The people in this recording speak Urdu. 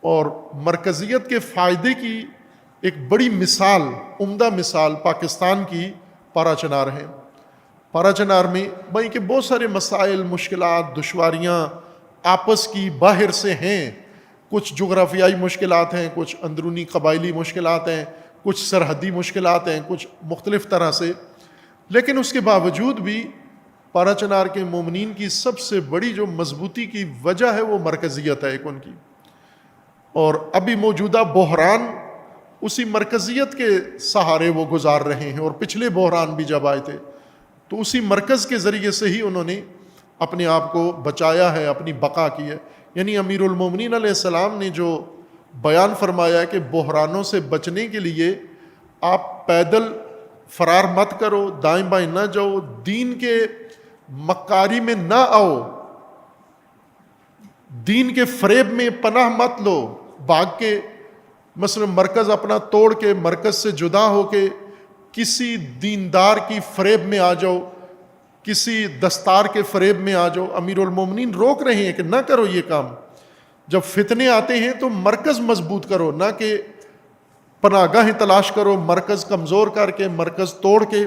اور مرکزیت کے فائدے کی ایک بڑی مثال، عمدہ مثال پاکستان کی پارا چنار ہے۔ پارا چنار میں بھائی کہ بہت سارے مسائل، مشکلات، دشواریاں آپس کی باہر سے ہیں، کچھ جغرافیائی مشکلات ہیں، کچھ اندرونی قبائلی مشکلات ہیں، کچھ سرحدی مشکلات ہیں، کچھ مختلف طرح سے، لیکن اس کے باوجود بھی پارا چنار کے مومنین کی سب سے بڑی جو مضبوطی کی وجہ ہے وہ مرکزیت ہے ایک ان کی۔ اور ابھی موجودہ بحران اسی مرکزیت کے سہارے وہ گزار رہے ہیں، اور پچھلے بحران بھی جب آئے تھے تو اسی مرکز کے ذریعے سے ہی انہوں نے اپنے آپ کو بچایا ہے، اپنی بقا کی ہے۔ یعنی امیر المومنین علیہ السلام نے جو بیان فرمایا ہے کہ بحرانوں سے بچنے کے لیے آپ پیدل فرار مت کرو، دائیں بائیں نہ جاؤ، دین کے مکاری میں نہ آؤ، دین کے فریب میں پناہ مت لو، بھاگ کے مثلا مرکز اپنا توڑ کے، مرکز سے جدا ہو کے کسی دیندار کی فریب میں آ جاؤ، کسی دستار کے فریب میں آ جاؤ۔ امیر المومنین روک رہے ہیں کہ نہ کرو یہ کام۔ جب فتنے آتے ہیں تو مرکز مضبوط کرو، نہ کہ پناہ گاہیں تلاش کرو مرکز کمزور کر کے، مرکز توڑ کے۔